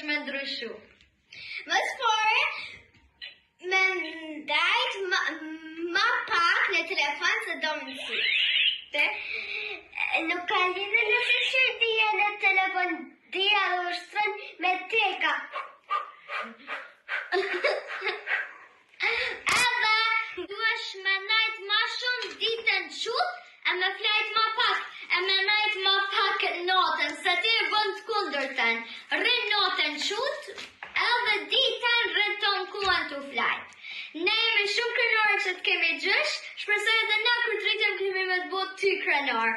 me ndryshu. Më spore, me ndajt ma pak në telefon se do më nësi. Nuk ka lidhe në fëshir dhije në telefon dhija dhe ushtërën me teka. Edhe duesh me najt ma shumë ditën qut, e me flajt ma pak, e me najt ma pak notën, se ti e bënd të kundërten. Rrin notën qut, edhe ditën rriton kuan të flajt. Ne jemi shumë krenore që të kemi gjysh, shpresoj edhe na kur të rritem kemi me të botë ty krenor.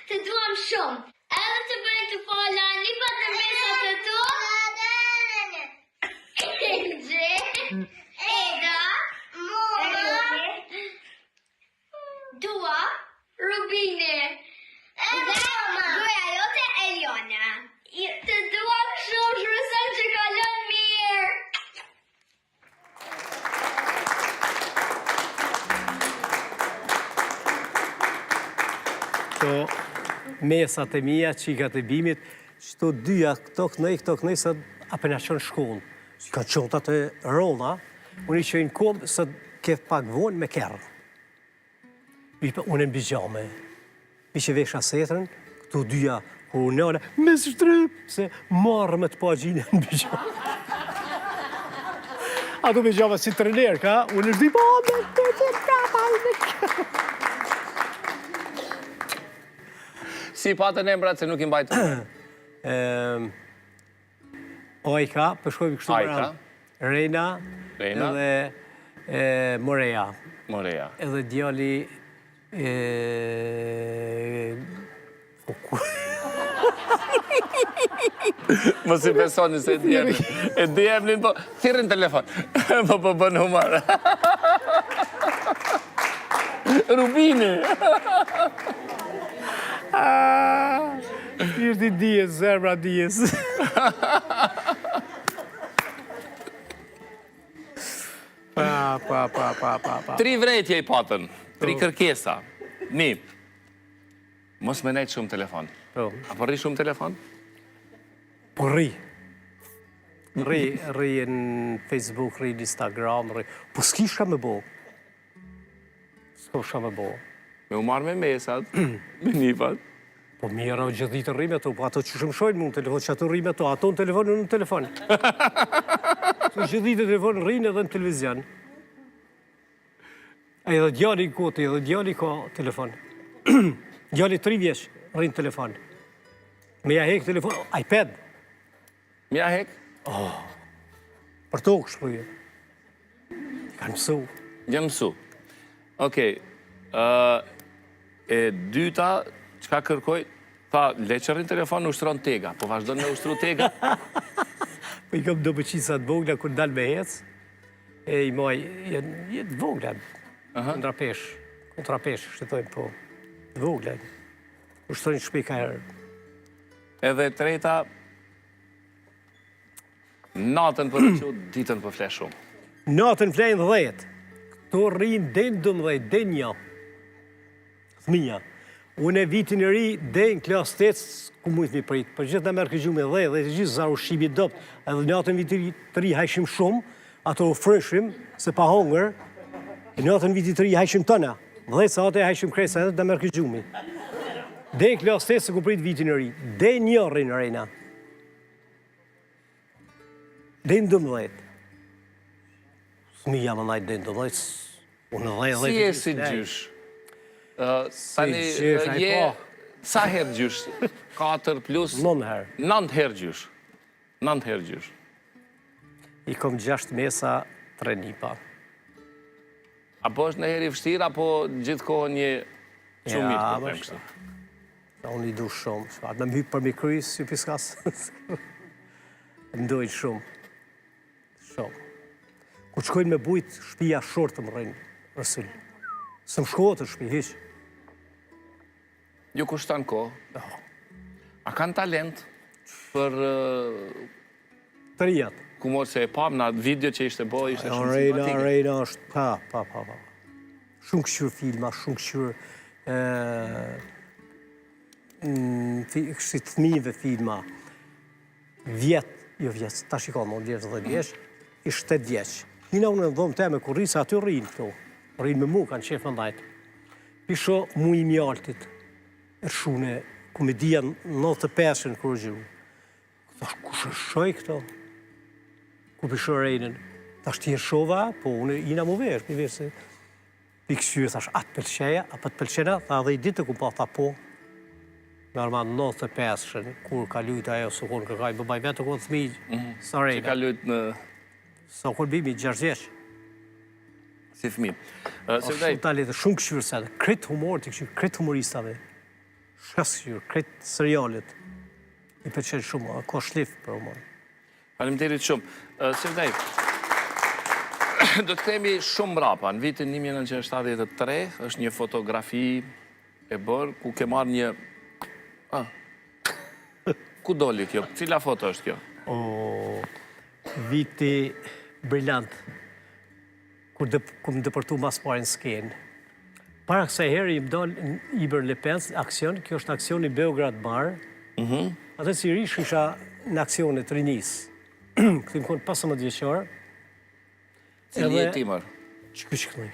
Të duam shumë. Edhe të bëjnë të fola një për të mesat të tu. Gje, Eda, Mora, Dua, Rubine, dhe goja jote Eliona. Të duam shumë, shpresoj që kalon mirë. Këto mesat e mija, qikat e bimit, qëto dyja, këto kënej, se apen a qënë shkollë. Si ka qëntat e rolla, unë i qëjnë kom se ke pak vonë me kërë. Unë e në bijame. Mi që vesha setërën, këto dyja, ku nëna, me shtryp, se marrë me të pa gjinë në bijame. Ato bijame si trener, ka, unë është di, me Si patën emrat se nuk i mbajtë? Ojka, përshkojmë kështu Ajka. Rejna edhe Moreja. Moreja. Edhe djali... Mos i besoni se e di emrin, po thirrin telefon. Po bën humor. Rubini. Ishtë i dijes, zemra dijes. Pa. 3 vrejtje i patën, 3 kërkesa. Një, mos me nejtë shumë telefon. Apo rri shumë telefon? Po rri në Facebook, rri në Instagram, rri. Po s'kisha me bo. S'kisha me bo. Me u marrë me mesat, me nipat. Po mira o gjithi të rri me to, po ato që shëmshojnë mu në telefon, që ato rri me to, ato në telefon, unë në telefon. Që gjithi të telefon rrinë edhe në televizion. A edhe djali në kote, edhe djali ka telefon. Djali 3 vjeç rrinë telefon. Me ja hek telefon, iPad. Me ja hek? Për tokë shpuje. Kanë mësu. Janë mësu. Okej. E dyta, qka kërkoj, tha, le që rrinë telefon, ushtron tega. Po vazhdojnë me ushtru tega? Po i kam do pëqisat vogla kër dalë me hec, e i maj, jetë vogla, kontrapesh, shtetojnë, po, vogla, ushtrojnë shpej ka herë. Edhe treta, natën për që, ditën për fle shumë. Natën flejnë 10, këto rrinë den 12, den një, thminja. Unë e vitin e ri, den klas 8, ku mujtë mi pritë, për gjithë në merë këgjume dhe gjithë zaru shqimi dopt, edhe natën vitin të ri hajshim shumë, ato frëshim, se pa hongër, e natën vitin të ri hajshim tëna, 10 sate hajshim kresa edhe në merë këgjume. Den klas 8, se ku pritë vitin e ri, den një rrinë rejna. Den 12. Thmija më najtë den 12, unë dhe. Si e si gjysh? Tani, sa herë gjysh? 4 plus... 9 herë. 9 herë gjysh. 9 herë gjysh. I kom 6 mesa, 3 nipa. Apo është në herë i vështirë, apo gjithë kohë një qumit për të kështë? Unë i du shumë. Atë me mhypë për mi krys, si piskas. Më dojnë shumë. Shumë. Ku qkojnë me bujtë, shpia shortë më rrinë, rësillë. Së më shkohet të shpi, hiqë. Ju kushtan kohë? A kanë talent për... Të rijat. Ku morë se e pam në atë video që ishte bo, ishte shumë simpatikë. Rejna është, pa. Shumë këshur filma, shumë këshur... kështu të thmive filma. Vjetë, jo vjeç, ta shikon, më vjeç 10 vjeç, i 7 vjeç. Hina unë në dhomë teme, kur rrisë aty rrinë këtu. Rrinë me mu, kanë qefë ndajtë. Pisho mu i mjaltit, e shune, komedia 95-ën kërë gjuhë. Thash, ku shëshoj këto? Ku pisho rejnën? Thash, ti e shova, po unë ina mu verë, mi verë se... Pikësyrë, thash, atë pëlqeja, apo të pëlqena, tha dhe i ditë ku pa, tha po. Normal 95-ën, kur ka lujtë ajo, së konë kërkaj, bëbaj vetë konë thmi, sa rejnë. Që ka lujtë në... Sa konë bimi, 6 vjeç. Si fëmi. Shumë talet, shumë këshyrë se dhe, kretë humor të këshyrë, kretë humoristave. Shkasë kretë serialet. I përqenë shumë, ka shlif për humor. Faleminderit shumë. Sevdaj, do të kemi shumë mrapa. Në vitin 1973 është një fotografi e bërë, ku ke marrë një... Ku doli kjo? Cila foto është kjo? Viti brillant, kur më dëpërtu mas parë në skenë. Para kësaj herë i më dollë i bërë Lepens, aksion, kjo është aksion i Beograd Bar. Atë si rish isha në aksionet rinis. Këtë më konë 15 vjeqarë. Cili e timër? Që kënë?